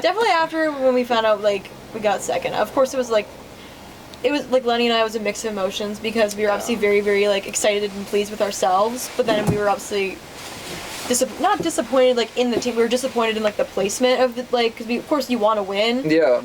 Definitely after when we found out, like, we got second. Of course, it was like Lenny and I was a mix of emotions because we were obviously very, very, like, excited and pleased with ourselves, but then we were obviously not disappointed, like, in the team. We were disappointed in, like, the placement of the, like, because of course you want to win. Yeah.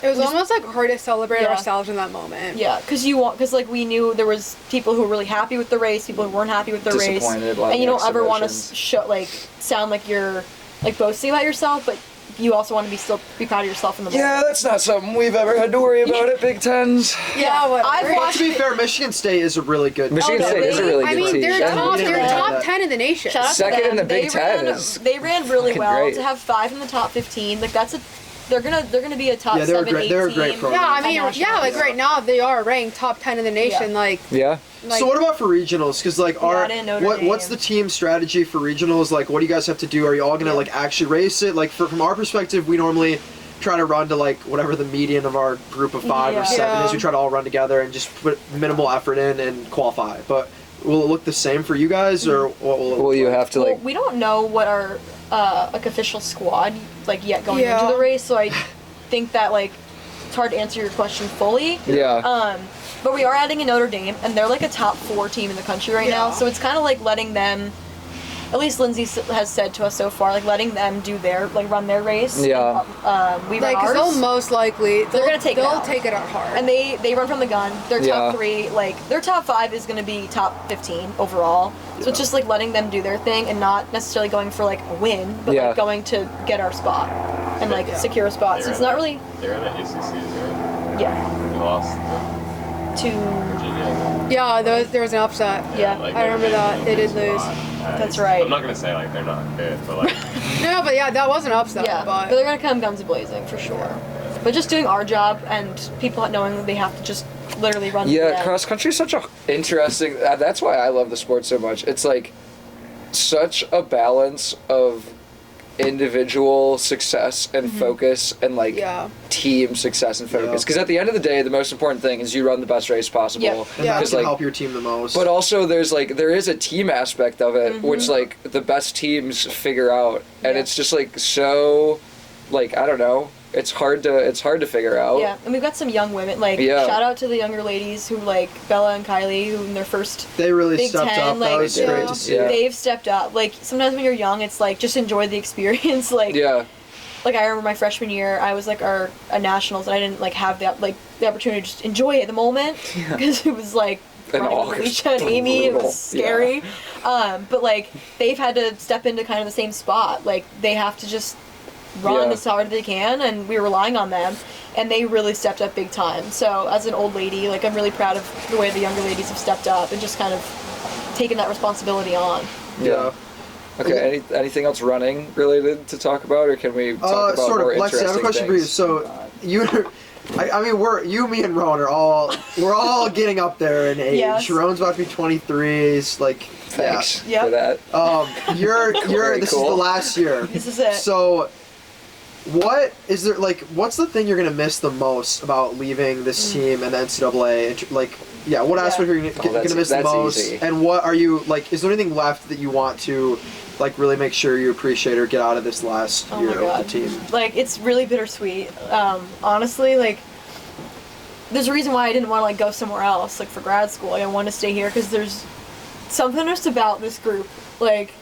It was almost like hard to celebrate ourselves in that moment. Yeah, because like we knew there was people who were really happy with the race, people who weren't happy with the race, and you don't ever want to sound like you're like boasting about yourself, but you also want to still be proud of yourself in the moment. Yeah, that's not something we've ever had to worry about at Big Tens. Yeah, But to be fair, Michigan State is a really good. Michigan State is a really good team. They're top 10 in the nation. Shout out Second to them. in the Big Ten is they ran really well great. to have 5 in the top 15. Like they're gonna be a top 7, 8 they're a team. great program. Yeah, I mean, like right now they are ranked top 10 in the nation. Like, so what about for regionals? Because like, what's the team strategy for regionals? Like, what do you guys have to do? Are you all gonna like actually race it? Like, from our perspective, we normally try to run to like whatever the median of our group of 5 or 7 is. We try to all run together and just put minimal effort in and qualify. But will it look the same for you guys, or what will it will you have to like? Well, we don't know what our like official squad like yet going into the race, so I think that like it's hard to answer your question fully. Yeah. But we are adding in Notre Dame, and they're like a top 4 team in the country right now, so it's kind of like letting them, at least Lindsay has said to us so far, like letting them do their, like run their race. Yeah. And, we run like, 'cause ours. they'll most likely, they're gonna take they'll take it out hard. And they run from the gun. Their top 3, like their top 5 is gonna be top 15 overall. So it's just like letting them do their thing and not necessarily going for like a win, but like going to get our spot and like secure a spot. So it's not really. They're in the ACCs, right? Yeah. We lost to Virginia. Yeah, there was an upset. Yeah, like, I remember that. They did lose. That's right. I'm not gonna say like they're not good, but like. No, but yeah, that was an upset. Yeah, but they're gonna come guns blazing for sure. But just doing our job and people knowing they have to just literally run. Yeah, cross country is such a interesting. That's why I love the sport so much. It's like such a balance of individual success and focus and like team success and focus. Because at the end of the day, the most important thing is you run the best race possible. And that can help your team the most. But also there is a team aspect of it, which like the best teams figure out, and it's just like so, like I don't know. It's hard to figure out. Yeah, and we've got some young women. Like, shout out to the younger ladies who, like, Bella and Kylie, who in their first they really Big stepped 10, up. like, that was great to see. They've stepped up. Like, sometimes when you're young, it's like, just enjoy the experience. Like, like, I remember my freshman year, I was, like, a nationals, and I didn't, like, have the opportunity to just enjoy it at the moment. Because it was, like, running with Alicia and Amy, it was scary. But, like, they've had to step into kind of the same spot. Like, they have to just run as hard as they can, and we're relying on them, and they really stepped up big time. So as an old lady, like I'm really proud of the way the younger ladies have stepped up and just kind of taken that responsibility on. Yeah. Okay. Anything else running related to talk about, or can we talk about more interesting Lexi, I have a question for you. So I mean, you, me, and Rowan we're all getting up there in age. Yes. Rowan's about to be 23. Like, thanks for that. This is the last year. This is it. So, what's the thing you're gonna miss the most about leaving this team and the NCAA? Like, what aspect are you gonna miss the most? Easy. And what are you like? Is there anything left that you want to, like, really make sure you appreciate or get out of this last year with the team? Like, it's really bittersweet. Honestly, like, there's a reason why I didn't want to like go somewhere else, like for grad school. Like, I want to stay here because there's something just about this group. Like,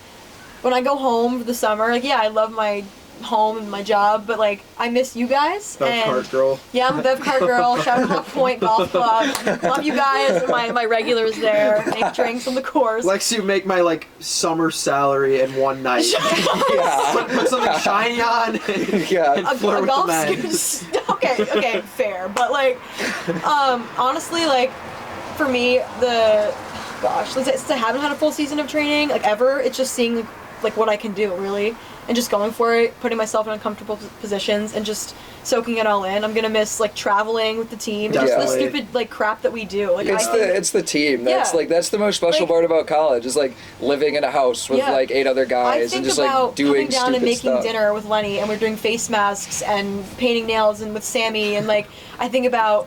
when I go home for the summer, like, I love my home and my job, but like I miss you guys. Bev Cart girl. Yeah, I'm a Bev Cart girl. Shout out Hawk Point Golf Club. Love you guys. My regulars there. Make drinks on the course. Lexi, make my like summer salary in one night. Put something shiny on. And flirt with the men. Okay, fair. But like, honestly, like for me, since I haven't had a full season of training like ever, it's just seeing like what I can do really. And just going for it, putting myself in uncomfortable positions, and just soaking it all in. I'm gonna miss like traveling with the team, just the stupid like crap that we do. Like it's the team. That's the most special part about college is like living in a house with like 8 other guys and just like doing coming down and making stuff. dinner with Lenny, and we're doing face masks and painting nails and with Sammy, and like I think about.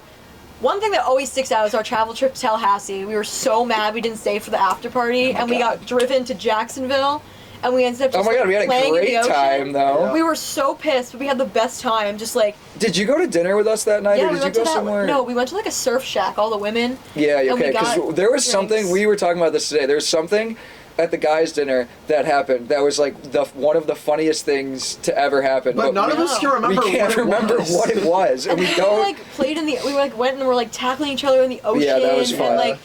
One thing that always sticks out is our travel trip to Tallahassee. We were so mad we didn't stay for the after party, and we got driven to Jacksonville. and we ended up just, oh my god, we had a great time though. Yeah. We were so pissed, but we had the best time. Just like. Did you go to dinner with us that night, or did you go somewhere? No, we went to like a surf shack. All the women. Yeah, okay. Because there was something we were talking about this today. There was something at the guys' dinner that happened that was like one of the funniest things to ever happen. But none of us can remember. We can't remember what it was, and we don't. We like played in the. We like went and were like tackling each other in the ocean. Yeah, that was fun. And like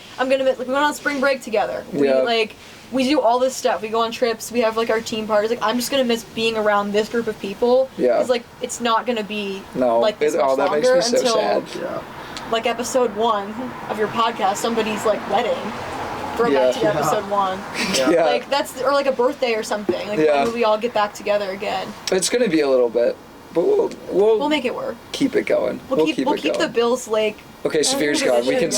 we went on spring break together. We do all this stuff. We go on trips. We have like our team parties. Like I'm just gonna miss being around this group of people. Yeah. Because like it's not gonna be like this much that longer makes me so until sad. Like episode 1 of your podcast, somebody's like wedding. Throwback to episode 1. Yeah. Like that's or like a birthday or something. Like when we all get back together again. It's gonna be a little bit, but we'll make it work. Keep it going. We'll keep the Bills Lake. Okay, Saphir's gone. We can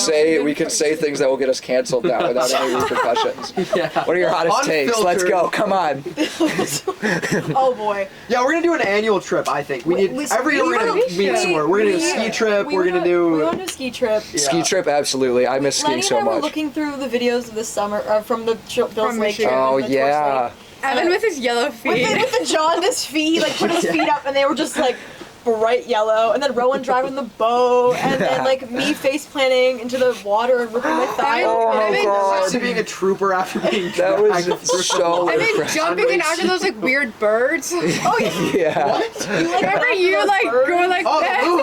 say things that will get us canceled now without any repercussions. Yeah. What are your hottest takes? Let's go. Come on. Oh boy. Yeah, we're gonna do an annual trip. I think we need every year. We're gonna meet somewhere. We're gonna do a ski trip. We want to do a ski trip. Ski trip, absolutely. I miss skiing so much. We're looking through the videos of this summer from the Bills Lake. Oh yeah. Evan with his yellow feet. With the jaundiced feet, like put his feet up, and they were just like bright yellow, and then Rowan driving the boat, and then like me face planting into the water and ripping my thigh. Oh my god! Being a trooper after being that was so. And then jumping in after those like weird birds. Oh yeah. What? Remember you like going like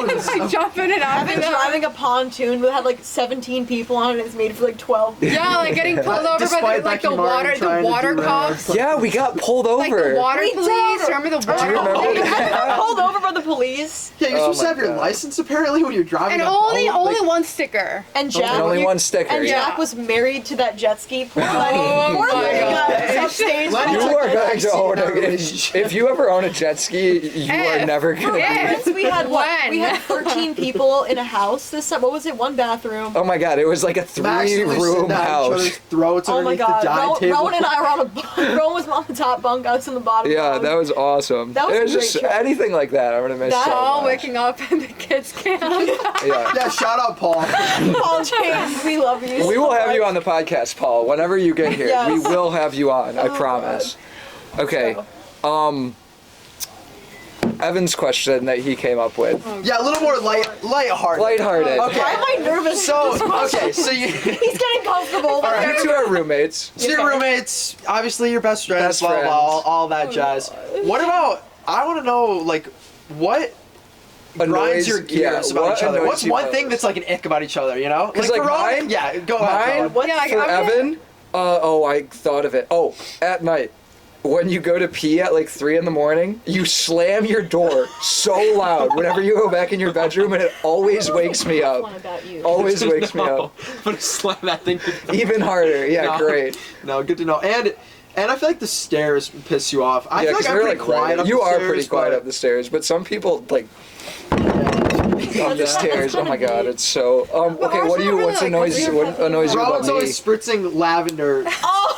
this, like jumping it after. I've been driving a pontoon that had like 17 people on it. And it's made for like 12. Yeah, like getting pulled over by the water cops. Yeah, we got pulled over. Like the water police. Remember the water? I got pulled over by the police. Yeah, you're supposed to have your license apparently when you're driving. And only one sticker. And Jack. Only one sticker. And Jack was married to that jet ski. Poor Lenny. Poor Lenny got upstage. You are going to own if you ever own a jet ski, you are never going to be. We had We had 13 people in a house this time. What was it? One bathroom. Oh my god, it was like a 3-room house. Throats oh my god. Rowan and I were on a bunk. Rowan was on the top bunk. I was on the bottom bunk. That was awesome. That was it was just trip. Anything like that. I'm gonna miss. Paul waking up in the kids' camp. Yeah, shout out Paul. Paul James, we love you. We will have you on the podcast, Paul. Whenever you get here, we will have you on. I promise. God. Okay. Evan's question that he came up with. Yeah, a little more lighthearted. Lighthearted. Okay. Why am I nervous? So he's getting comfortable. All right, you two are roommates. So your roommates, obviously your best friends, blah, all that jazz. What about? I want to know like what grinds your gears about each other. What's one thing that's like an ick about each other? You know, like for mine. Yeah, go ahead. For Evan, I thought of it. Oh, at night. When you go to pee at like 3 a.m, you slam your door so loud whenever you go back in your bedroom, and it always wakes me up. Always wakes me up. I'm gonna slam that thing. Even harder. Yeah, great. No, good to know. And I feel like the stairs piss you off. I feel like I'm pretty quiet up the stairs. You are pretty quiet up the stairs, but some people like up the stairs. Oh my god, it's so. Okay, what annoys you about me? Rowan's always spritzing lavender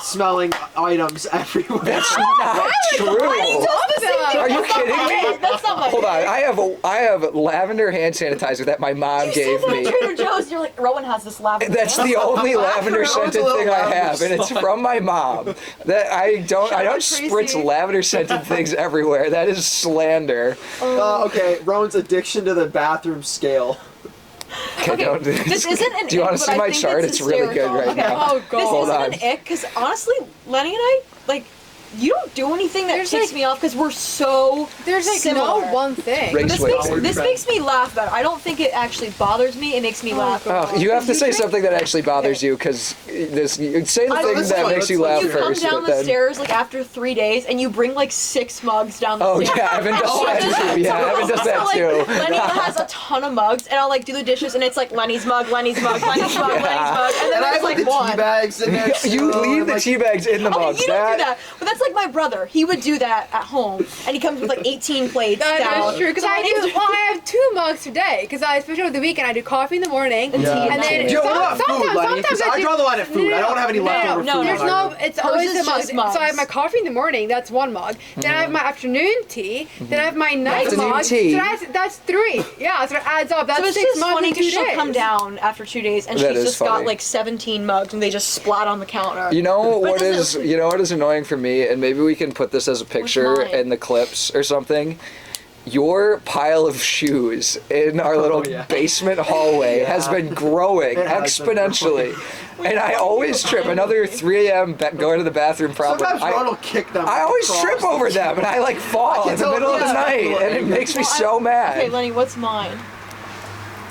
smelling items everywhere. That's not true. Are you kidding me? That's not my Hold on, I have lavender hand sanitizer that my mom gave me. Trader Joe's, you're like, Rowan has this lavender. That's the only lavender scented thing I have, and it's from my mom. That I don't spritz lavender scented things everywhere. That is slander. Okay, Rowan's addiction to the bathroom scale. Okay, this isn't an Do you want to see my chart? It's really good right now. Oh god. This isn't an ick, because honestly, Lenny and I, like, you don't do anything that ticks me off because we're so similar. No one thing. This makes me laugh better. I don't think it actually bothers me. It makes me laugh. Oh, you have to say something that actually bothers you, because say the thing that makes you laugh first. You come down the stairs like after 3 days, and you bring like 6 mugs down the stairs. Oh yeah, Evan does that too. Yeah, Evan does that too. Lenny has a ton of mugs, and I'll like do the dishes, and it's like Lenny's mug, Lenny's mug, Lenny's mug, Lenny's mug, and then I there's have like the one. tea bags in there. You leave the tea bags in the mugs. You don't do that, but that's like my brother. He would do that at home, and he comes with like 18 plates. That is true, because I have 2 2 mugs today because especially with the weekend, I do coffee in the morning and tea, and then Do you want food, Lenny? Because I draw the line at food. I don't want to have any leftover food. There's no. It's always is a mug. just mugs. So I have my coffee in the morning. That's 1 mug. Then I have my afternoon tea. Then I have my night Afternoon mug. tea. So that's 3. Yeah, so it adds up. That's So it's 6 just mugs funny in 2 because days. she'll come down after 2 days and That she's is just got funny. like 17 mugs and they just splat on the counter. You know But what it is doesn't- you know what is annoying for me, and maybe we can put this as a picture mine? in the clips or something. Your pile of shoes in our little basement hallway has been growing It has been exponentially. And I always trip. Another 3 a.m. Going to the bathroom problem. Sometimes Ron will kick them. I always across trip the over street. them, and I like fall in the tell middle of the yeah. night, and it makes me so mad. Okay, Lenny, what's mine?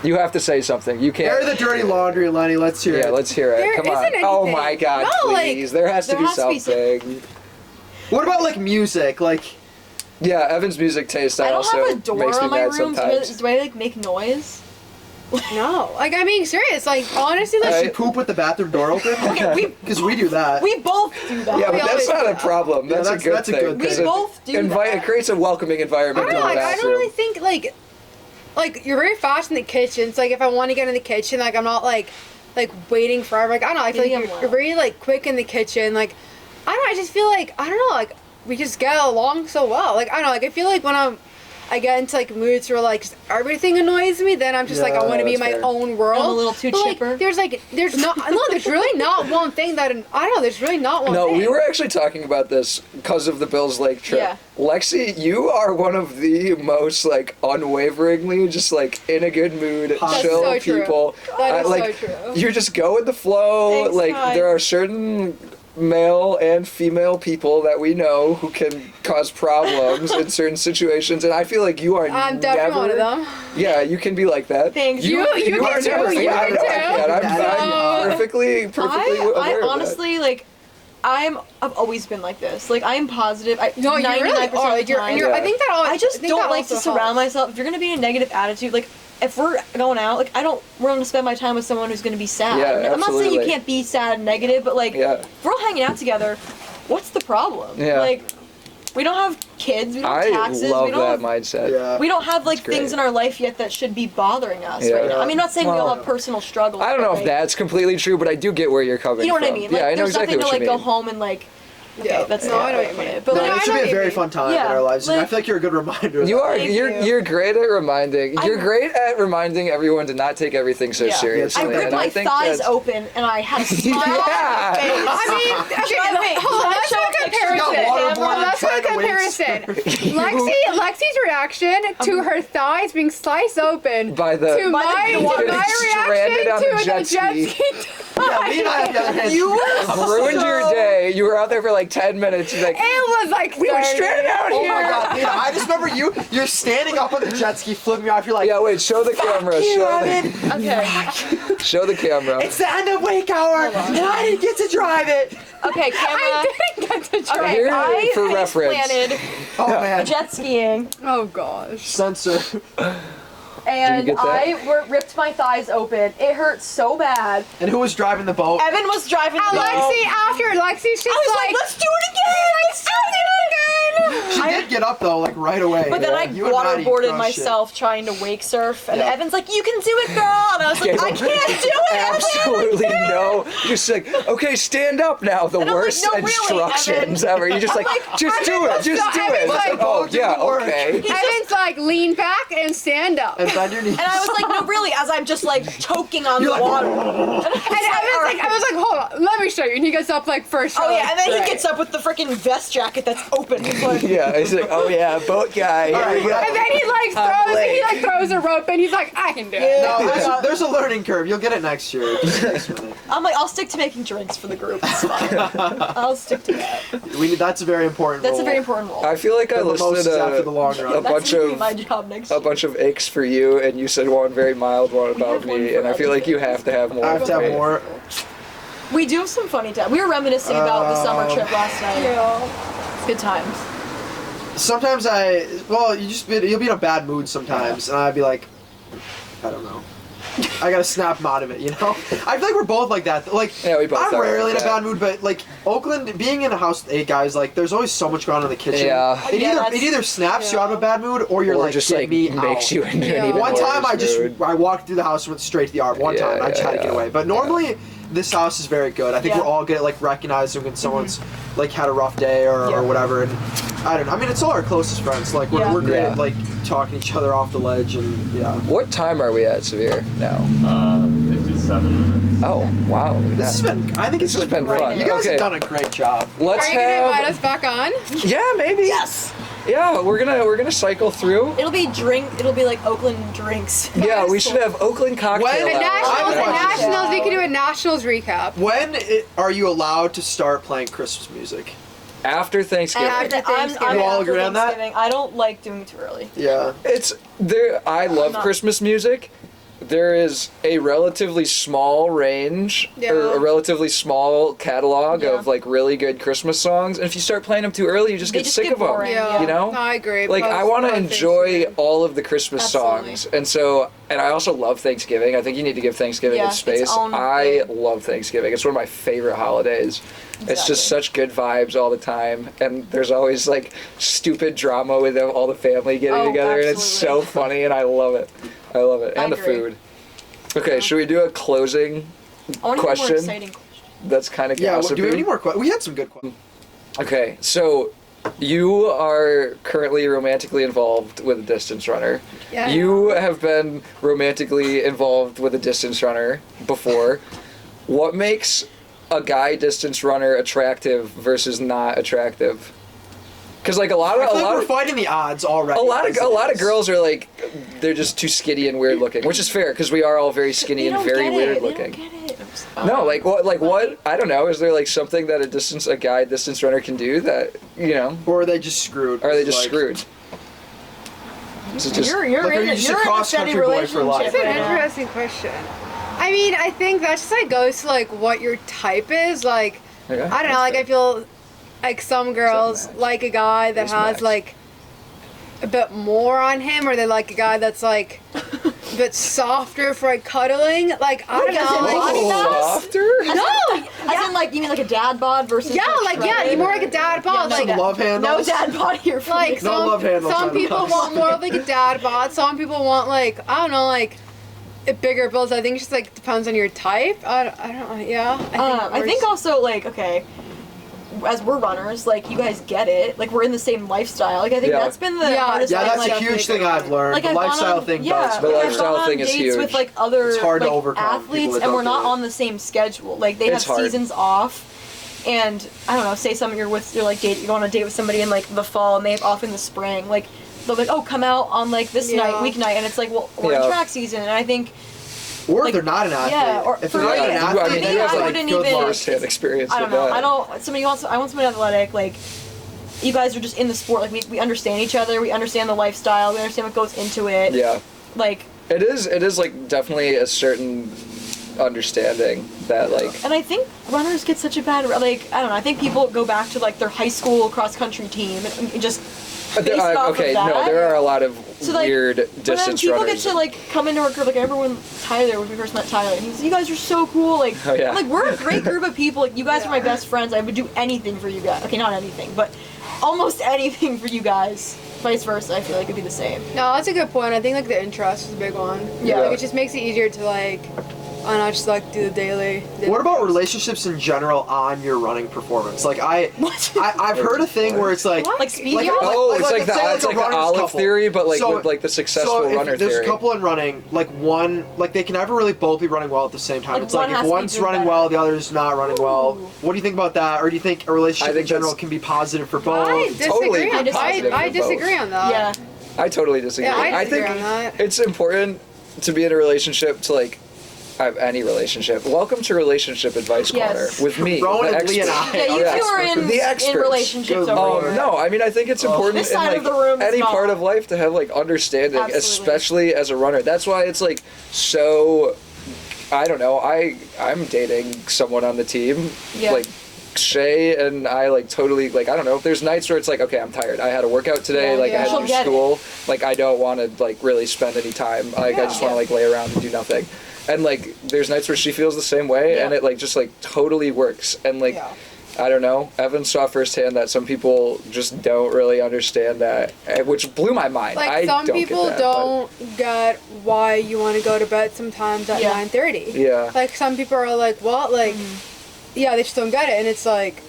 You have to say something. You can't. Air the dirty laundry, Lenny. Let's hear it. Yeah, let's hear it. There Come on. isn't Oh anything. my God, No, like, please. There has to there be has to be something. What about like music? Like, Yeah, Evan's music taste I don't also have a door makes me on my mad room. sometimes. Do I like make noise? No, like I'm being serious. Like honestly, like does she poop with the bathroom door open? Okay, Because we do that. we both do that. Yeah, but We that's always not do a that. problem. Yeah, That's, that's- a good that's a thing. good thing. 'cause We it both do that. It creates a welcoming environment I in don't the know, like I bathroom. don't really think like you're very fast in the kitchen. It's like if I want to get in the kitchen, like I'm not like waiting forever. Like I don't know. I feel Maybe like I'm you're loud. very like quick in the kitchen. Like I don't know. I just feel like I don't know. Like we just get along so well. Like I don't know. Like I feel like when I get into like moods where like just everything annoys me, then I'm just like I Yeah, want to be in that's my fair. own world. I'm a little too But, chipper. Like, there's not no. There's really not one thing that I don't know. There's really not one. No, thing. we were actually talking about this because of the Bills Lake trip. Yeah. Lexi, you are one of the most like unwaveringly just like in a good mood, That's chill so true. people. That is like so true. you just go with the flow. Thanks, like Kai. there are certain male and female people that we know who can cause problems in certain situations, and I feel like you are I'm definitely never. one of them. Yeah, you can be like that. Thanks. You are can too, never. you Yeah, I can know I too. can. I'm perfectly I aware of that. honestly like. I've always been like this. Like I'm positive. No, you really 99% are. of Like, the time. I think that always. I just think don't that like to also surround helps. myself. If you're gonna be in a negative attitude, like if we're going out, like I don't want to spend my time with someone who's gonna be sad. Yeah, I'm not saying you absolutely. can't be sad and negative, but like Yeah. if we're all hanging out together, what's the problem? Yeah. Like we don't have kids, we don't have I taxes, love we don't that have, mindset. Yeah. we don't have like That's great. things in our life yet that should be bothering us Yeah. right now. I mean, not saying we all Well, have personal struggles. I don't but, know if like, that's completely true, but I do get where you're coming you know from. what I mean? Like Yeah, I know there's exactly nothing what to like you go mean. home and like okay, Yeah. that's No, not I know how what I you put mean. it. But No, No, like, it should be a very mean. fun time Yeah, in our lives. and I like- feel like you're a good reminder. of You that. are. Thank You're you. you're great at reminding. You're I- great at reminding everyone to not take everything so Yeah. seriously. I ripped and my I think thighs that's- open and I had a smile on my Yeah. face. I mean, okay, Should I wait? hold on, Should I let's show do a a picture? comparison. She got waterboarded Let's do a trying to comparison. Lexi's reaction to her thighs being sliced open By the- to by my the water reaction stranded on to the the jet jet ski. ski. Yeah, me and I, on the other hand, You ruined your day. You were out there for like 10 minutes. You're like, It was like we were 30. stranded out Oh here. my god, Nina, I just remember you're standing up on the jet ski, flipping me off. You're like, Yeah, wait. Show the camera. Okay. Show the camera. it's the end of wake hour, and I didn't get to drive it. Okay, camera. I didn't get to try. Okay, Here, I for face reference. planted Oh man, jet skiing Oh gosh. censor. and get that? I ripped my thighs open. It hurt so bad. And who was driving the boat? Evan was driving the boat. Lexi's just I was like, like, let's do it again. Let's do it again. She did get up though, like right away. But then I You and Maddie waterboarded crushed it. myself trying to wake surf, and Yeah. Evan's like, "You can do it, girl!" And I was like, Okay. "I can't do it, Evan." Absolutely no. Just like, okay, stand up now. The And I'm like, worst "No, really, instructions Evan." ever. You just I'm like, like, just do it. Just do it. Evan's like, Oh, yeah, do the work. okay. Evan's like, lean back and stand up. And bend your knees. And I was like, "No, really," as I'm just like choking on You're the like, water. And I was like, hold on, let me show you. And he gets up like first. Oh row, yeah, and then like, he gets up with the freaking vest jacket that's open. He's like, Yeah, he's like, oh yeah, boat guy. Here Alright, we go. And then he like throws a rope and he's like, I can do it. No, there's a learning curve. You'll get it next year. Just next minute. I'm like, I'll stick to making drinks for the group. It's fine. I'll stick to that. That's a very important That's role. a very important role. I feel like I The listed mimosas after the long a run. That's bunch gonna be of my job next a year. bunch of aches for you, and you said one very mild one about have one me, for and I feel like you have to have more. I have to for have me. more. We do have some funny times. We were reminiscing about the summer trip last night. Good times. Sometimes you'll be in a bad mood sometimes, and I'd be like, I don't know. I gotta snap him out of it, you know? I feel like we're both like that. Like, yeah, we both I'm are, rarely in a bad mood, but like Oakland, being in a house with 8 guys, like there's always so much going on in the kitchen. Yeah. It either snaps you out of a bad mood, or you're or like, just get like me makes out. you into an even One time mood. I walked through the house and went straight to the arm. One time I just had to get away. But normally this house is very good. I think we're all good at like recognizing when someone's like had a rough day or whatever. And I don't know. I mean, it's all our closest friends. Like we're great at like talking each other off the ledge and What time are we at, Severe, now? 57 minutes. Oh, wow. This has been. I think it's been fun. You guys have done a great job. Let's Are you gonna invite us back on? Yeah, maybe. Yes. Yeah, we're gonna cycle through. It'll be like Oakland drinks. Yeah, we should have Oakland cocktail When- hour. Nationals. We could do a Nationals recap. When are you allowed to start playing Christmas music? After Thanksgiving. I'm You all after agree on that? Thanksgiving. I don't like doing it too early. Yeah. It's there. I love Christmas music. There is a relatively small range or a relatively small catalog of like really good Christmas songs, and if you start playing them too early, you just get sick of them. boring, You know? No, I agree. Like I want to enjoy all of the Christmas Absolutely. songs, and I also love Thanksgiving. I think you need to give Thanksgiving its space. own I thing. love Thanksgiving. It's one of my favorite holidays. It's just such good vibes all the time, and there's always like stupid drama with all the family getting together, and it's so absolutely. funny, and I love it. I love it, I and the agree. food. Okay, should we do a closing I want to hear more question? exciting questions. That's kind of Yeah. gossipy. Do we have any more questions? We had some good questions. Okay, so you are currently romantically involved with a distance runner. Yeah. You have been romantically involved with a distance runner before. What makes a guy distance runner attractive versus not attractive? Because like a lot We're of fighting the odds already. a lot of girls are like they're just too skinny and weird looking, which is fair because we are all very skinny and very weird looking. They don't get it. No, like what? I don't know. Is there like something that a guy distance runner can do that Or are they just screwed? Or are they just Like, screwed? Is it just, You're Like, are in you a, just a you're in a cross-country steady boy for life? relationship That's an right now. interesting question. I mean, I think that just like goes to like what your type is. Like, Okay, I don't know. Like, I feel like some girls like a guy that Who's has next? like a bit more on him, or they like a guy that's like a bit softer for like cuddling. Like, I don't know. Like, softer? No, as in like you mean like a dad bod versus yeah, like shredded? more like a dad bod. Yeah, like, Some love handles. no dad bod here for like me. No love handles some on the people house. want more of like a dad bod. Some people want like, I don't know, like a bigger builds. I think it just like depends on your type. I don't. Yeah. I think also like okay, as we're runners, like you guys get it. Like we're in the same lifestyle. Like I think Yeah. that's been the Yeah, hardest. Yeah, thing, that's like, a huge thing I've learned. Like The I've gone lifestyle on, thing yeah, does. The like, I've lifestyle gone on thing is dates huge. with like other It's hard to like, overcome people athletes, that and we're don't not do it. on the same schedule. Like they It's have hard. seasons off, and I don't know. Say something you're like you go on a date with somebody in like the fall, and they have off in the spring. Like they'll be like, oh, come out on like this night, weeknight, and it's like, well, we're in track season, and I think. Or like, if they're not an athlete. yeah, or if for they're not me- an for athlete, me, then it's I like wouldn't good even- luck. First-hand experience I don't with know. that. I want somebody athletic. Like, you guys are just in the sport. Like, we understand each other. We understand the lifestyle. We understand what goes into it. Yeah. Like, It is like definitely a certain understanding that like and I think runners get such a bad like I don't know. I think people go back to like their high school cross country team and just. Based off okay, of that. no, there are a lot of So, like, weird But then distance people runners. get to like come into our group. Like everyone, Tyler, when we first met Tyler, and he's, you guys are so cool. Like, Oh, yeah. I'm like we're a great group of people. Like you guys are my best friends. I would do anything for you guys. Okay, not anything, but almost anything for you guys. Vice versa, I feel like it'd be the same. No, that's a good point. I think like the interest is a big one. Yeah. Like, it just makes it easier to like, I don't know, just like do the daily. What about relationships in general on your running performance? Like I've heard a thing where it's like Like speed like, yacht? Oh, it's like say, the a runner's olive couple. theory, but like So- with like the successful so if runner there's theory. a couple in running, like one, like they can never really both be running well at the same time. Like, It's like one has if to be one's doing running better. well, the other's not running well. Ooh. What do you think about that? Or do you think a relationship I in think general that's- can be positive for both? I disagree. Totally on positive I for both. disagree on that. Yeah. I totally disagree. Yeah, I disagree think on that. it's important to be in a relationship to like have any relationship. Welcome to Relationship Advice Yes. Corner with me, Rowan the and Lee and expert. I. Yeah, you Yeah. two are in The experts. relationships Good over lord. here. No, I mean I think it's important This in side like of the room is any not. part of life to have like understanding, Absolutely. especially as a runner. That's why it's like so. I don't know. I'm dating someone on the team. Yeah. Like Shay and I like totally like I don't know. There's nights where it's like okay, I'm tired. I had a workout today. I had to do school. Like I don't want to like really spend any time. Like I just want to like lay around and do nothing. And like there's nights where she feels the same way, and it like just like totally works. And like I don't know. Evan saw firsthand that some people just don't really understand that, which blew my mind. Like some people don't get why you want to go to bed sometimes at 9:30. Yeah. Like some people are like, what? Like, yeah, they just don't get it, and it's like.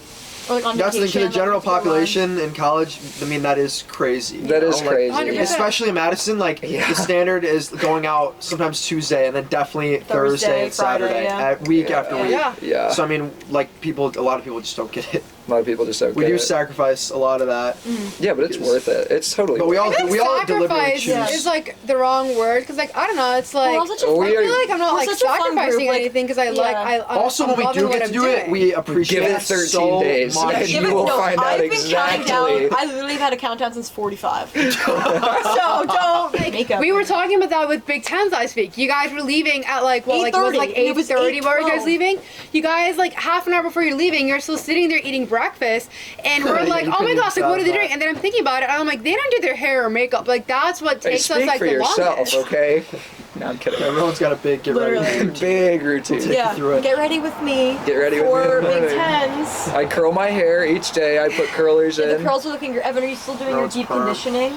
Or like on that's the thing, to the general like, population in college, I mean, that is crazy. That is crazy. Like, especially in Madison, like, the standard is going out sometimes Tuesday and then definitely Thursday and Saturday, week after week. Yeah. So, I mean, like, a lot of people just don't get it. A lot of people just don't get it. We do sacrifice a lot of that. Yeah, but it's worth it. It's totally worth it. But we all deliberately choose. Is like the wrong word, because like I don't know, it's like I feel like I'm not like sacrificing anything because I also when we do get to do it, we appreciate it. Give it 13 days and you will find out exactly. I literally have had a countdown since 45. So don't make up. We were talking about that with Big Tens last week. You guys were leaving at like what, like it was like 8:30. What were you guys leaving? You guys like half an hour before you're leaving, you're still sitting there eating breakfast, and we're like, oh my gosh, like what are they doing? And then I'm thinking about it, and I'm like, they don't do their hair or makeup. Like that's what takes us like the longest. Speak for yourself, okay? No, I'm kidding. Everyone's got a big get ready routine. Big routine. Get ready with me. Get ready for with me. Big Tens. I curl my hair each day. I put curlers in. The curls are looking good. Evan, are you still doing your deep conditioning?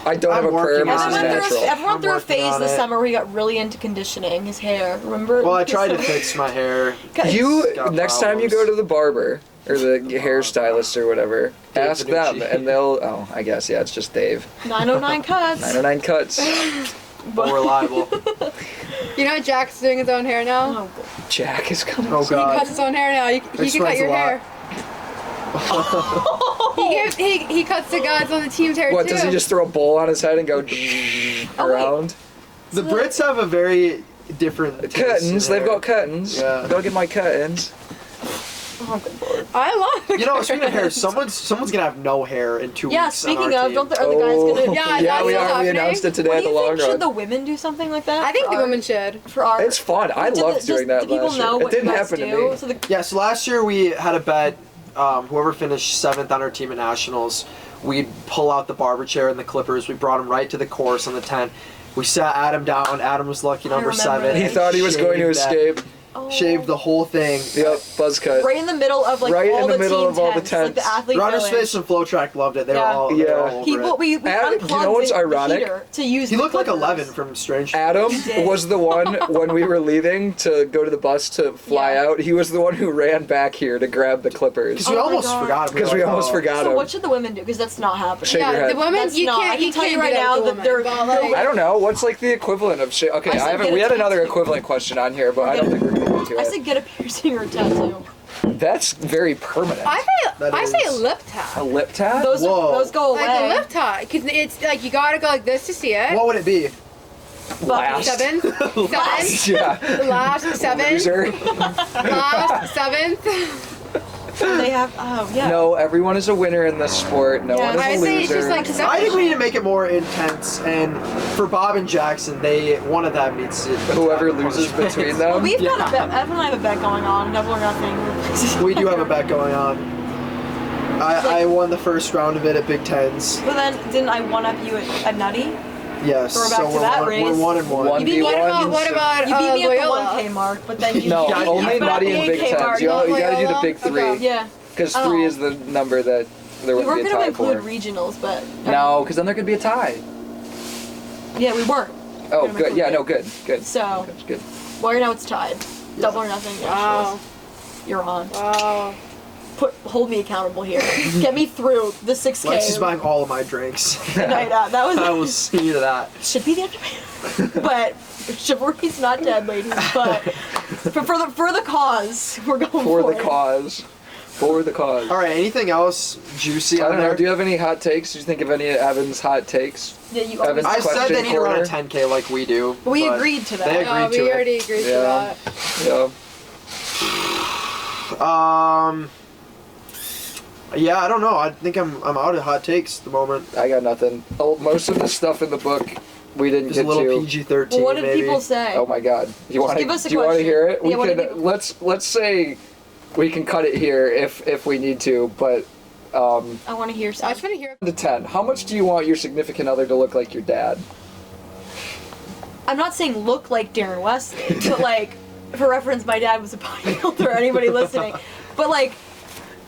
I don't have a perm. Evan went through a phase this summer where he got really into conditioning his hair. Remember? Well, I tried to fix my hair. Next time you go to the barber or the hairstylist or whatever, ask them and they'll. Oh, I guess it's just Dave. 909 cuts. 909 cuts. More reliable. You know Jack's doing his own hair now? Oh, God. Jack is coming. Oh, God. He cuts his own hair now. He can cut your hair. he cuts the guys on the team's hair What, too. does he just throw a bowl on his head and go around? The Brits have a very different curtains. They've got curtains. Yeah. Go get my curtains. Oh, good Lord. I love it. You know, speaking of hair, someone's gonna have no hair in 2 weeks. Yeah, speaking of, are the guys gonna? Yeah, we are. We announced it today at the long run. Should the women do something like that? I think the women should. It's fun. I loved doing that last year. It didn't happen to me. So last year we had a bet. Whoever finished 7th on our team at nationals, we'd pull out the barber chair and the clippers. We brought him right to the course on the tent. We sat Adam down. Adam was lucky number 7. He thought he was going to escape. Shaved the whole thing. Yep, buzz cut. Right in the middle of like right all in the the middle of all the tents. tents. Like the athlete Runner village. Space and Flow Track loved it. They were all over it. We unplugged you know what's ironic? the heater to use. He looked like clippers. 11 from Strange. Adam was the one when we were leaving to go to the bus to fly out. He was the one who ran back here to grab the clippers. Because we almost forgot him. Because we almost forgot him. So what should the women do? Because that's not happening. Shake your head. The women, you can't. I can tell you right now that they're. I don't know. What's like the equivalent of shit? Okay, we had another equivalent question on here, but I don't think we're gonna get to it. I said get a piercing or a tattoo. That's very permanent. I say a lip tat. A lip tat? Those go away. Like a lip tat, because it's like you gotta go like this to see it. What would it be? Last. 7. 7. Yeah. Last 7. Loser. Last 7th. They have. Oh yeah. No, everyone is a winner in this sport. No one is a I loser. say it's just like I think we need to make it more intense, and for Bob and Jackson, one of them needs to. Whoever loses between them. We've got a bet. Evan and I have a bet going on. Double or nothing. We do have a bet going on. I won the first round of it at Big Tens. But then didn't I one up you at Nutty? Yes. So we're back to that race. We're 1-1. You beat me What about you beat me at the Loyola? 1K mark, but then you No, beat me only at Nutty the and Big 8K Tens. mark, You not gotta do the Loyola. big 3. Okay. Yeah. Because 3 is the number that there We would weren't be a gonna tie for. include regionals, but No, because then there could be a tie. yeah, we weren't. Oh, good. Yeah, no, good. So Good. well, right now it's tied. Double or nothing. Wow. You're on. Wow. Hold me accountable here. Get me through the 6K. Lexi's buying all of my drinks. the night out. That was. I will see you to that. Should be the end. But chivalry's not dead, ladies. But for the cause, we're going for the cause. For the cause. All right. Anything else juicy? I don't know. there? Do you have any hot takes? Do you think of any of Evan's hot takes? Yeah, you Evan's always. I said they need to run a corner? 10K like we do. We but agreed to that. They agreed to We it. already agreed to Yeah. that. Yeah. Yeah, I don't know. I think I'm out of hot takes at the moment. I got nothing. Oh, most of the stuff in the book we didn't Just a get little to. PG-13. Well, what did maybe. people say? Oh my God! You want give us to? a Do you want to question. hear it? Yeah, what did Let's say We can cut it here if we need to, but I want to hear some. I just want to hear. 1 to 10, how much do you want your significant other to look like your dad? I'm not saying look like Darren Wesley, but like, for reference, my dad was a bodybuilder. Anybody listening, but like,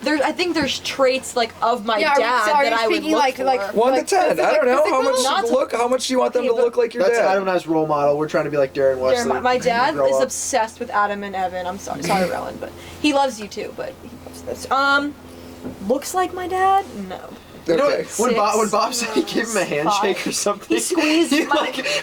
I think there's traits like of my dad that I would look for. Like 1 to 10. I don't know how much. How much do you want them to look like your dad? That's Adam and I's role model. We're trying to be like Darren Wesley. My dad is obsessed with Adam and Evan. I'm sorry, Rowan, but he loves you too. But he loves this. Looks like my dad? No. You know Okay. when Bob said he gave him a handshake or something, he squeezed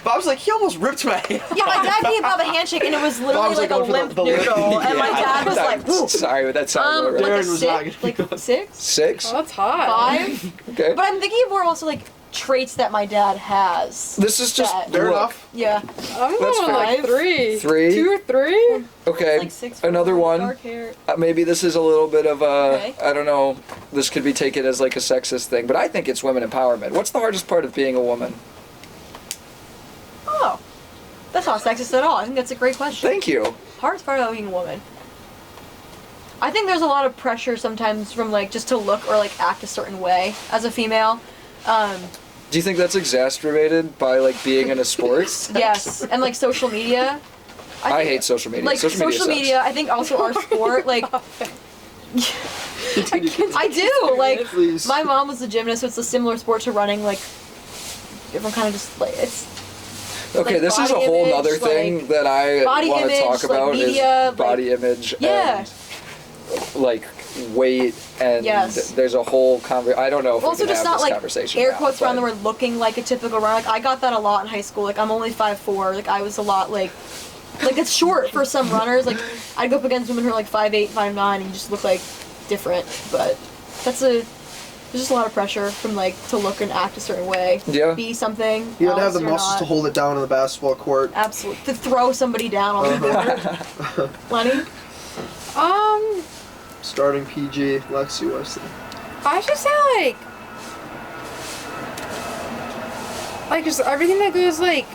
Bob's like, he almost ripped my hand. Yeah, my dad gave Bob a handshake and it was literally like a limp noodle, and my dad was like, ooh. Sorry, but that sounds like right. a six, like 6? 6? Oh, that's hot. 5? Okay. But I'm thinking of more also like traits that my dad has. This is just Fair enough. Yeah. I'm That's going like 3. 3? 2 or 3? Okay. Like 6. Another one. Dark hair. Maybe this is a little bit of a, Okay. I don't know, this could be taken as like a sexist thing, but I think it's women empowerment. What's the hardest part of being a woman? Oh. That's not sexist at all. I think that's a great question. Thank you. Hardest part about being a woman. I think there's a lot of pressure sometimes from like just to look or like act a certain way as a female. Do you think that's exacerbated by like being in a sport? Yes, and like social media. I hate social media. Like social media, I think also our sport, like I do. Like Please. my mom was a gymnast, so it's a similar sport to running. Like everyone kind of just like it's. Okay, like, this is a body whole image, other thing that I body want to image, talk like, about media, is body image Yeah. and like weight and Yes. there's a whole I don't know if Also, we can just have not this like conversation air now, quotes around the but- word looking like a typical runner. Like I got that a lot in high school. Like I'm only 5'4". Like I was a lot like it's short for some runners. Like I'd go up against women who are like 5'8", 5'9", and you just look like different. But there's just a lot of pressure from like to look and act a certain way. Yeah. Be something. You gotta have else the you're muscles not. to hold it down on the basketball court. Absolutely. To throw somebody down on the board. Lenny? Starting PG, Lexi Wesley. I should say like just everything that goes like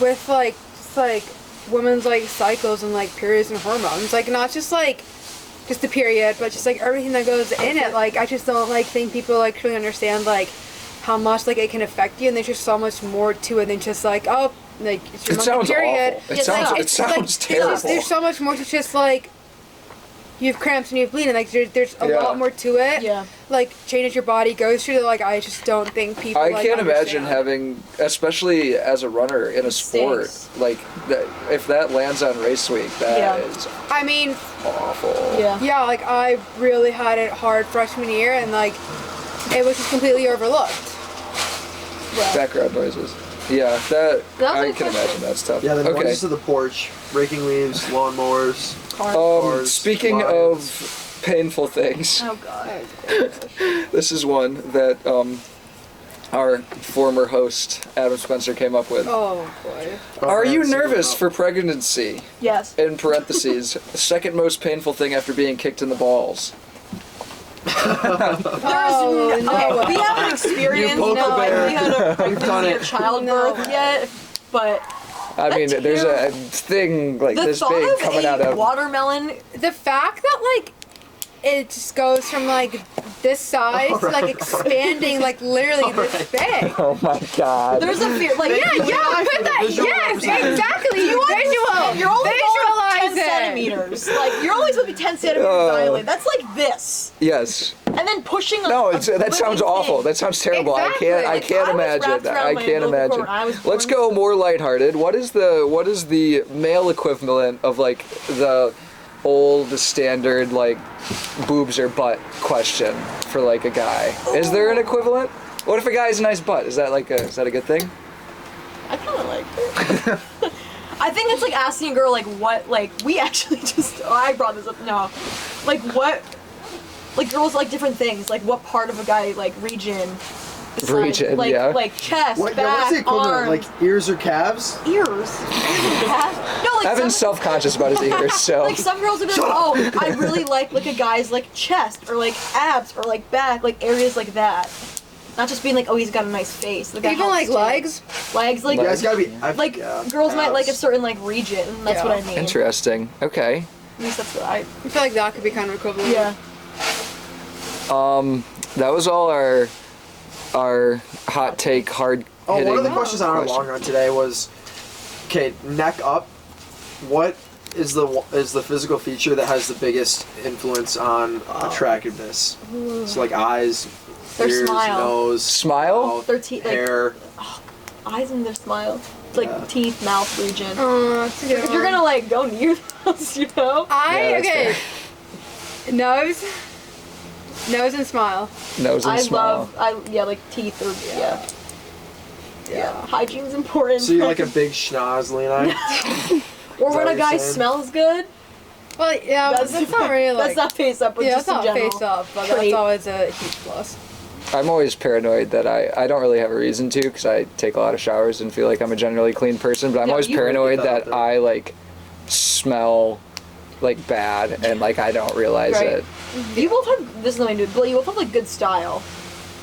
with like just like women's like cycles and like periods and hormones. Like not just like just the period, but just like everything that goes in it. Like I just don't like think people like truly understand like how much like it can affect you, and there's just so much more to it than just like oh like it's your It monthly sounds period. awful. It It's, sounds like, it it's, sounds like, terrible. There's so much more to just like you have cramps and you have bleeding. Like there's a Yeah. lot more to it. Yeah. Like changes your body goes through. Like I just don't think people. I like, can't imagine understand. having, especially as a runner in a sport, stinks. like if that lands on race week, that is I mean, awful. Yeah. yeah, like I really had it hard freshman year, and like it was just completely overlooked. Background noises. Yeah, that That was I a can question. imagine that stuff. Yeah, the okay. noises of the porch, raking leaves, lawnmowers. Cars, Speaking lions. of painful things, Oh god. this is one that our former host Adam Spencer came up with. Oh boy. Are you man, single nervous out. for pregnancy? Yes. In parentheses, second most painful thing after being kicked in the balls. Oh no. Okay, we haven't experienced You poke a bear. we had a done pregnancy it. or childbirth No. yet, but I mean, That's there's a terrible. thing like the this thought big of coming a out of. watermelon. The fact that like it just goes from like this size to like expanding like literally this big. Oh my god. There's a fear, like Yeah, put that. Visual Yes, representation. exactly. Visual. You're only Visualize going 10 it. centimeters. Like you're only supposed to be 10 centimeters dilated. That's like this, Yes. and then pushing. No, that sounds awful. That sounds terrible. Exactly. I can't I was imagine wrapped that. around I my can't umbilical cord imagine. when I was Let's born, go so- more lighthearted. What is the male equivalent of like the old standard like boobs or butt question for like a guy? Is there an equivalent? What if a guy has a nice butt? Is that a good thing? I kind of like it. I think it's like asking a girl like what like we actually just I brought this up no like what like girls like different things like what part of a guy like region Region, like yeah. like chest What's back the equivalent? arms Like ears or calves? ears no like Evan's some, self-conscious about his ears, so like some girls would be like oh I really like a guy's like chest or like abs or like back like areas like that. Not just being like, oh, he's got a nice face. Like, that Even like helps, too. legs. Legs, Yeah, it's gotta be. like girls might like a certain like region. That's Yeah. what I mean. interesting. Okay. At least that's what I feel like that could be kind of equivalent. Yeah. That was all our hot take, hard hitting. One of the questions on our long run today was, okay, neck up. What is the physical feature that has the biggest influence on attractiveness? So like eyes, their ears, smile. nose, smile, mouth, their teeth, hair, eyes and their smile. Like teeth, mouth region. That's a good If you're gonna like go near those, you know. Nose and smile. Nose and smile. Like teeth or yeah. Hygiene's important. So you like a big schnoz, Lena? Or when a guy smells good. Well, yeah, that's not really like. That's not face up, but just that's in not general. face up, but that's always a huge plus. I'm always paranoid that I don't really have a reason to because I take a lot of showers and feel like I'm a generally clean person, but I'm always paranoid that I like smell like bad and like I don't realize it. You both have this is nothing to do, but you both have like good style.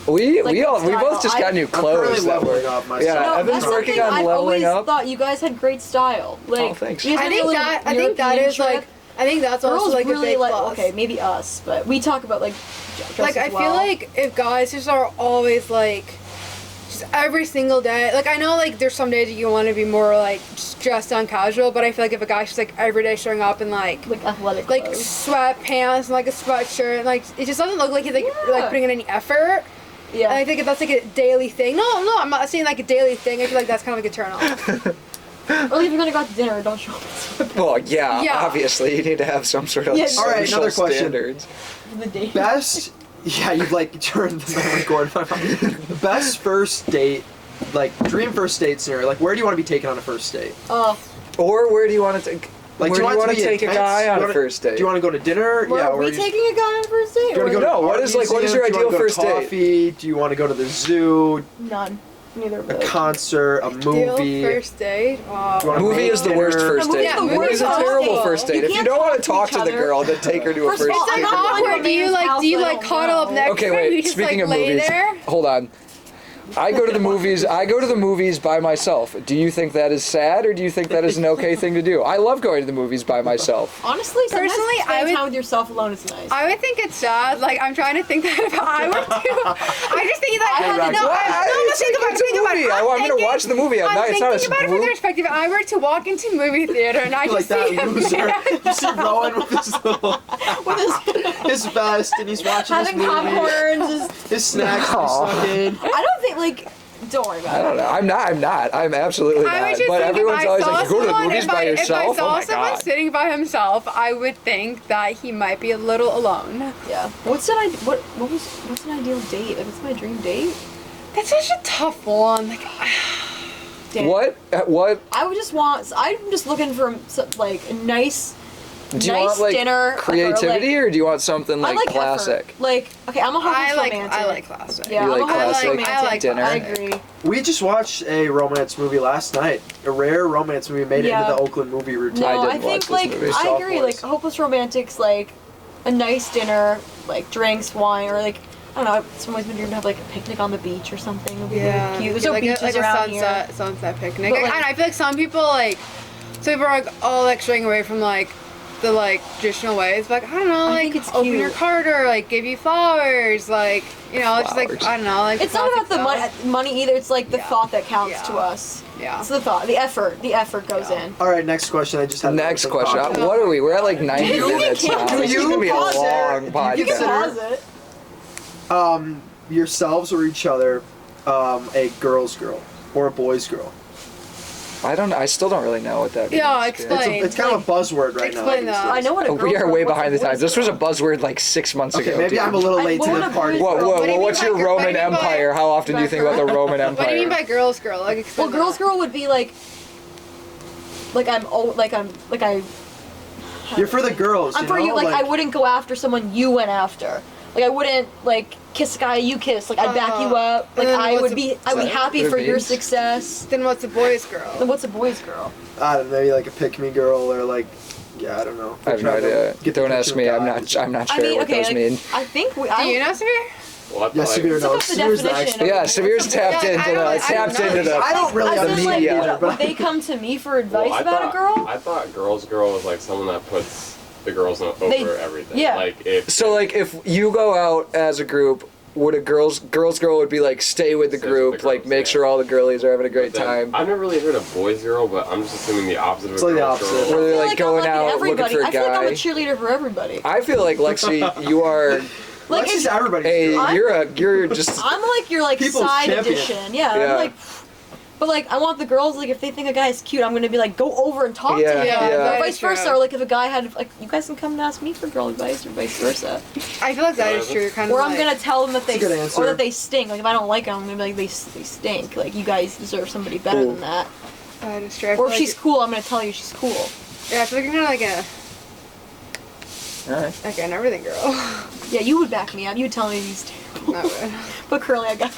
We both just got new clothes. Leveling up myself. Yeah, Evan's working on leveling up. I always thought you guys had great style. Like, oh, thanks. I think that is like. I think that's also like really a big plus. Okay, maybe us, but we talk about like like I feel like if guys just are always like just every single day, like I know like there's some days that you want to be more like just dressed on casual, but I feel like if a guy's just like every day showing up in like athletic like clothes. sweatpants and like a sweatshirt and like it just doesn't look like he's like putting in any effort. Yeah. And I think if that's like a daily thing. No, I'm not saying like a daily thing. I feel like that's kind of like a turn off. Or if you're gonna go out to dinner, don't show up in sweatpants. Well, yeah, obviously you need to have some sort of like all right, another question. Standards. The date. Best, you've like turned the memory cord in my mind. The best first date, like dream first date scenario. Like where do you want to be taken on a first date? Or where do you want to take? Like, where do you want to take a guy on a first date? Do you want to go to dinner? Are we taking a guy on a first date? Do you want to go to what is your ideal first date? Coffee? Do you want to go to the zoo? None. Neither of A concert, a movie. First date. Movie is the worst first date. Yeah, movie is a terrible first date. If you don't want to talk to the girl, then take her to a first date. It's like awkward. Do you like cuddle up next to her? Okay, You wait. just, Speaking like, of lay movies, there? hold on. I go to the movies by myself. Do you think that is sad, or do you think that is an okay thing to do? I love going to the movies by myself. Honestly, personally, spending time with yourself alone is nice. I would think it's sad. Like I'm trying to think that if I were to, I just think that I'm gonna watch the movie. I'm thinking about it from the perspective. If I were to walk into a movie theater and I just like see that him loser. You see Rowan with his little, his vest, and he's watching having this movie. popcorn, his snacks that he snuck in. I don't think like. Don't worry about it. I don't know. I'm not. I'm absolutely not. But everyone's always like, go to the movies by yourself. If I saw someone sitting by himself, I would think that he might be a little alone. Yeah. What's an ideal date? Like, what's my dream date? That's such a tough one. Like, damn. What? I would just want. I'm just looking for like a nice. Do you want like dinner, creativity, or do you want something like classic? Effort. Like, okay, I'm a hopeless romantic. I like classic. Yeah, you like I'm a classic romantic. I like dinner. I agree. We just watched a romance movie last night. A rare romance movie made it into the Oakland movie routine. No, I think like I agree. Like hopeless romantics, like a nice dinner, like drinks, wine, or like I don't know. Someone's been dreaming to have like a picnic on the beach or something. It'd be really cute. There's no like beaches a around here. sunset picnic. But, like, and I feel like some people are like all like straying away from like the like traditional ways. Like I don't know, like it's open cute. your cart or like give you flowers. Like it's just like I don't know. Like it's not about the money either. It's like the thought that counts to us. Yeah. It's the thought, the effort. The effort goes in. All right, next question. I just had next question. What are we? We're at like 90 minutes now. This is gonna be a long podcast. You can pause it. Yourselves or each other, a girl's girl or a boy's girl. I still don't really know what that means. Yeah, explain. It's kind of a buzzword right now. Explain that. I know what a we are way behind the times. This was a buzzword like 6 months ago. Okay, maybe I'm a little late to the party. What's your Roman Empire? How often do you think about the Roman Empire? What do you mean by girl's girl? Like, well, girl's girl would be like You're for the girls. I'm for you. Like I wouldn't go after someone you went after. Like I wouldn't like kiss a guy you kiss. Like I'd back you up. Like I would be happy for your success. Then what's a boy's girl? Then what's a boy's girl? I don't know, maybe like a pick me girl or like I don't know. I have no idea. Don't ask me. I'm not sure what those mean. I think do you know, Samir? Well, yes, Severe knows. Severe's the expert. Yeah, Severe's tapped into the. I don't really understand either, would they come to me for advice about a girl? I thought girl's girl was like someone that puts the girls over everything. Yeah. Like if you go out as a group, would a girl would be like stay with the group, girls, like make sure all the girlies are having a great time. I've never really heard of boys girl, but I'm just assuming the opposite of It's a like the girl. opposite. Where they're like going out looking for a I feel like I'm a guy. cheerleader for everybody. I feel like Lexi, you are. Like Lexi's everybody's Hey, girl. you're just. I'm like your like People's side champion. edition. Yeah. Yeah. I'm like, but like I want the girls like if they think a guy is cute, I'm gonna be like go over and talk to him. Yeah. Or that vice is true. versa. Or like if a guy had like you guys can come and ask me for girl advice or vice versa. I feel like that is true. Kind of. Or I'm gonna tell them that they That's a good answer. or that they stink. Like if I don't like them, I'm gonna be like they stink. Like you guys deserve somebody better than that. That is true. I Or feel if like she's cool, I'm gonna tell you she's cool. Yeah, I feel like you're kind of like Alright. like an everything girl. Yeah, you would back me up. You would tell me he's terrible. Not really. But Curly, I got.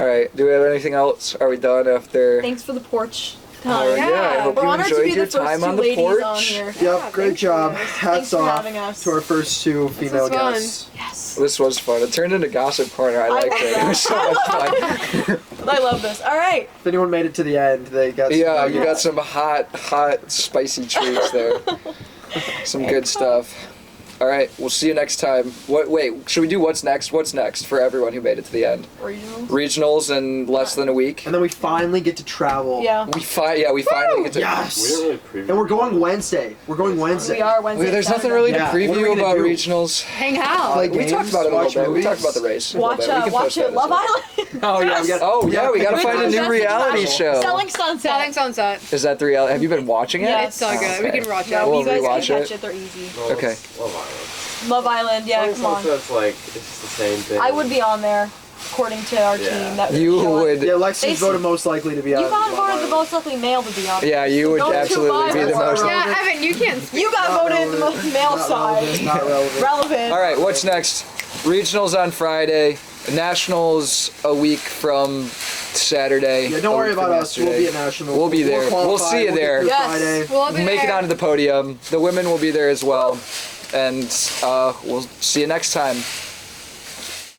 Alright, do we have anything else? Are we done after? Thanks for the porch. Oh, yeah, I hope We're you honored to enjoyed be your the first time two on the ladies porch. on here. Yep, Yeah, great thanks, job. guys. Hats Thanks for off having us. to our first two female was fun. guests. Yes. This was fun. It turned into gossip corner. I liked love it. that. It was so much fun. I love this. All right. If anyone made it to the end, they got Yeah, some you got some hot, spicy treats there. Some good stuff. All right, we'll see you next time. Wait, should we do what's next? What's next for everyone who made it to the end? Regionals. Regionals in less than a week. And then we finally get to travel. Yeah. We finally get to. Yes. We didn't really preview. And we're going Wednesday. We're going Wednesday. We are Wednesday. Wait, there's nothing Saturday. really Yeah, to what are we preview gonna about do? regionals. Hang out. Play We talked games, about it a watch little bit. We movies. talked about the race. a little Watch bit. We can watch post that it. as Love well. Island. Oh yeah, We gotta Good find a new podcast. reality show. Selling Sunset. Selling Sunset. Is that the reality? Have you been watching it? Yeah, It's so Oh, good. okay. We can watch Yeah, it. We'll you guys rewatch can catch it. it. They're easy. No, Okay. it's Love Island. Love Island. Yeah, Selling come on. Sunset's like it's just the same thing. I would be on there, according to our Yeah. team. That You show us. would. Yeah, Lexi's They- voted most likely to be on. You got Love voted the Island. most likely male to be on. Yeah, you would Those two absolutely be the vibes most. are- Yeah, Evan, you can't speak. You got Not voted the relevant. most male Not side. relevant. Not relevant. Relevant. All right, what's next? Regionals on Friday. Nationals a week from Saturday. Yeah, don't a worry week about from us. We'll yesterday. be at nationals. We'll be there. qualify. We'll see you get there. through Yes. Friday. We'll be Make it there. onto the podium. The women will be there as well. And we'll see you next time.